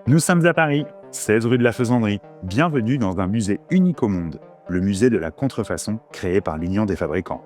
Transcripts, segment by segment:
Nous sommes à Paris, 16 rue de la Faisanderie. Bienvenue dans un musée unique au monde, le musée de la contrefaçon créé par l'Union des fabricants.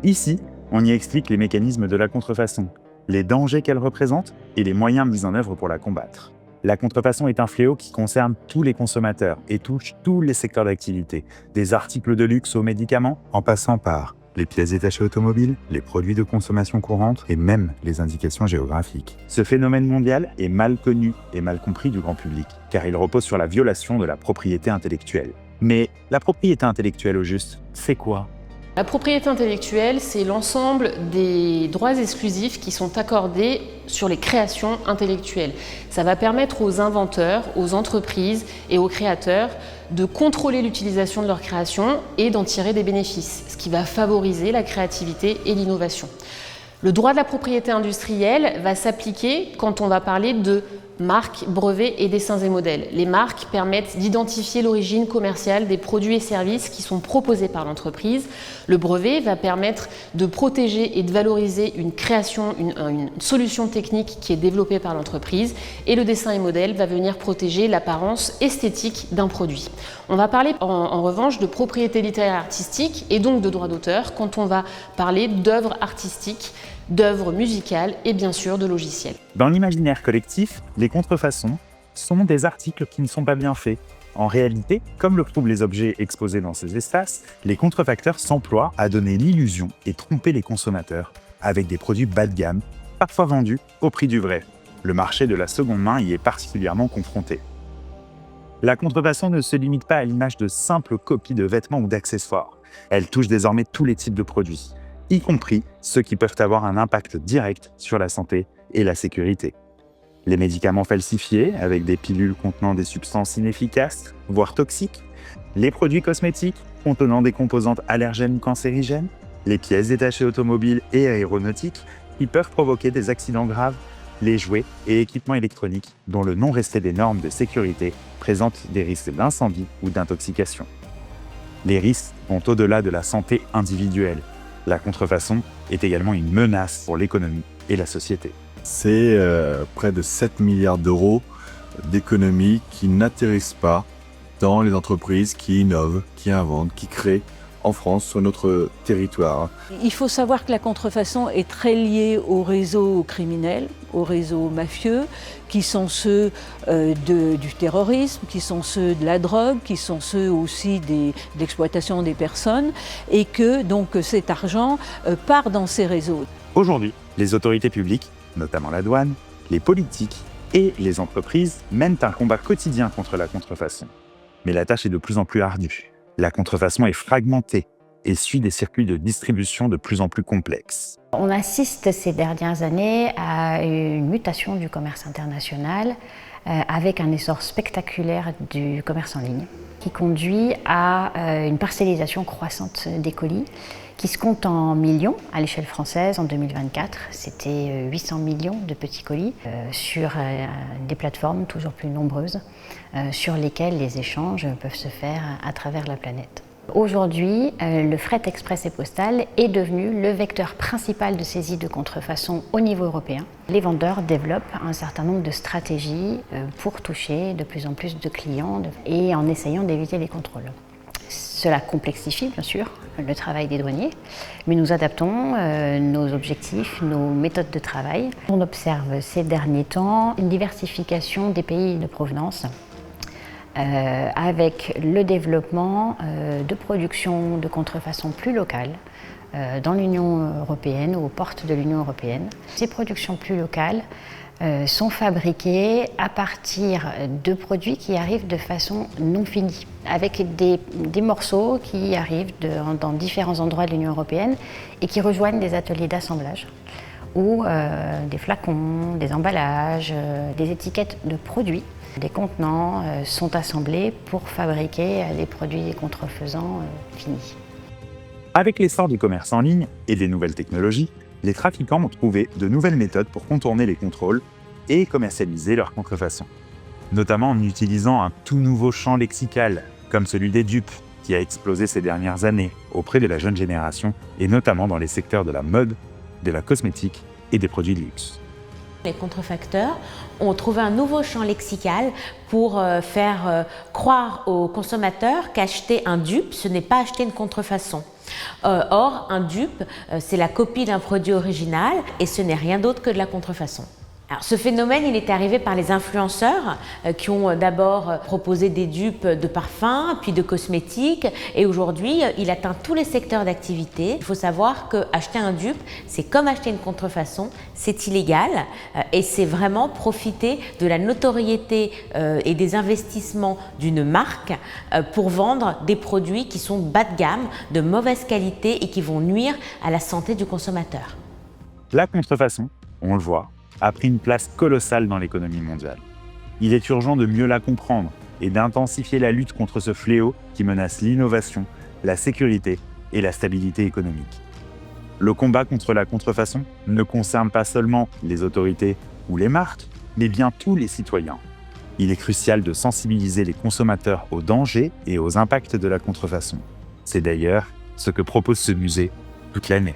Ici, on y explique les mécanismes de la contrefaçon, les dangers qu'elle représente et les moyens mis en œuvre pour la combattre. La contrefaçon est un fléau qui concerne tous les consommateurs et touche tous les secteurs d'activité, des articles de luxe aux médicaments, en passant par les pièces détachées automobiles, les produits de consommation courante et même les indications géographiques. Ce phénomène mondial est mal connu et mal compris du grand public, car il repose sur la violation de la propriété intellectuelle. Mais la propriété intellectuelle au juste, c'est quoi ? La propriété intellectuelle, c'est l'ensemble des droits exclusifs qui sont accordés sur les créations intellectuelles. Ça va permettre aux inventeurs, aux entreprises et aux créateurs de contrôler l'utilisation de leurs créations et d'en tirer des bénéfices, ce qui va favoriser la créativité et l'innovation. Le droit de la propriété industrielle va s'appliquer quand on va parler de marques, brevets et dessins et modèles. Les marques permettent d'identifier l'origine commerciale des produits et services qui sont proposés par l'entreprise. Le brevet va permettre de protéger et de valoriser une création, une solution technique qui est développée par l'entreprise. Et le dessin et modèle va venir protéger l'apparence esthétique d'un produit. On va parler en revanche de propriété littéraire artistique et donc de droit d'auteur quand on va parler d'œuvres artistiques, d'œuvres musicales et bien sûr de logiciels. Dans l'imaginaire collectif, les contrefaçons sont des articles qui ne sont pas bien faits. En réalité, comme le prouvent les objets exposés dans ces espaces, les contrefacteurs s'emploient à donner l'illusion et tromper les consommateurs avec des produits bas de gamme, parfois vendus au prix du vrai. Le marché de la seconde main y est particulièrement confronté. La contrefaçon ne se limite pas à l'image de simples copies de vêtements ou d'accessoires. Elle touche désormais tous les types de produits, y compris ceux qui peuvent avoir un impact direct sur la santé et la sécurité. Les médicaments falsifiés, avec des pilules contenant des substances inefficaces, voire toxiques, les produits cosmétiques contenant des composantes allergènes ou cancérigènes, les pièces détachées automobiles et aéronautiques qui peuvent provoquer des accidents graves, les jouets et équipements électroniques dont le non-respect des normes de sécurité présente des risques d'incendie ou d'intoxication. Les risques vont au-delà de la santé individuelle. La contrefaçon est également une menace pour l'économie et la société. C'est près de 7 milliards d'euros d'économies qui n'atterrissent pas dans les entreprises qui innovent, qui inventent, qui créent en France, sur notre territoire. Il faut savoir que la contrefaçon est très liée aux réseaux criminels, aux réseaux mafieux, qui sont ceux du terrorisme, qui sont ceux de la drogue, qui sont ceux aussi de l'exploitation des personnes, et que donc cet argent part dans ces réseaux. Aujourd'hui, les autorités publiques, notamment la douane, les politiques et les entreprises mènent un combat quotidien contre la contrefaçon. Mais la tâche est de plus en plus ardue. La contrefaçon est fragmentée et suit des circuits de distribution de plus en plus complexes. On assiste ces dernières années à une mutation du commerce international avec un essor spectaculaire du commerce en ligne qui conduit à une parcellisation croissante des colis qui se compte en millions à l'échelle française en 2024. C'était 800 millions de petits colis sur des plateformes toujours plus nombreuses sur lesquelles les échanges peuvent se faire à travers la planète. Aujourd'hui, le fret express et postal est devenu le vecteur principal de saisie de contrefaçon au niveau européen. Les vendeurs développent un certain nombre de stratégies pour toucher de plus en plus de clients et en essayant d'éviter les contrôles. Cela complexifie bien sûr le travail des douaniers, mais nous adaptons nos objectifs, nos méthodes de travail. On observe ces derniers temps une diversification des pays de provenance avec le développement de production de contrefaçon plus locale dans l'Union européenne ou aux portes de l'Union européenne. Ces productions plus locales sont fabriquées à partir de produits qui arrivent de façon non finie, avec des morceaux qui arrivent dans différents endroits de l'Union européenne et qui rejoignent des ateliers d'assemblage où des flacons, des emballages, des étiquettes de produits, des contenants sont assemblés pour fabriquer des produits contrefaisants finis. Avec l'essor du commerce en ligne et des nouvelles technologies, les trafiquants ont trouvé de nouvelles méthodes pour contourner les contrôles et commercialiser leurs contrefaçons, notamment en utilisant un tout nouveau champ lexical, comme celui des dupes, qui a explosé ces dernières années auprès de la jeune génération et notamment dans les secteurs de la mode, de la cosmétique et des produits de luxe. Les contrefacteurs ont trouvé un nouveau champ lexical pour faire croire aux consommateurs qu'acheter un dupe, ce n'est pas acheter une contrefaçon. Or, un dupe, c'est la copie d'un produit original et ce n'est rien d'autre que de la contrefaçon. Alors, ce phénomène, il est arrivé par les influenceurs qui ont d'abord proposé des dupes de parfums, puis de cosmétiques, et aujourd'hui, il atteint tous les secteurs d'activité. Il faut savoir qu'acheter un dupe, c'est comme acheter une contrefaçon, c'est illégal et c'est vraiment profiter de la notoriété et des investissements d'une marque pour vendre des produits qui sont bas de gamme, de mauvaise qualité et qui vont nuire à la santé du consommateur. La contrefaçon, on le voit, a pris une place colossale dans l'économie mondiale. Il est urgent de mieux la comprendre et d'intensifier la lutte contre ce fléau qui menace l'innovation, la sécurité et la stabilité économique. Le combat contre la contrefaçon ne concerne pas seulement les autorités ou les marques, mais bien tous les citoyens. Il est crucial de sensibiliser les consommateurs aux dangers et aux impacts de la contrefaçon. C'est d'ailleurs ce que propose ce musée toute l'année.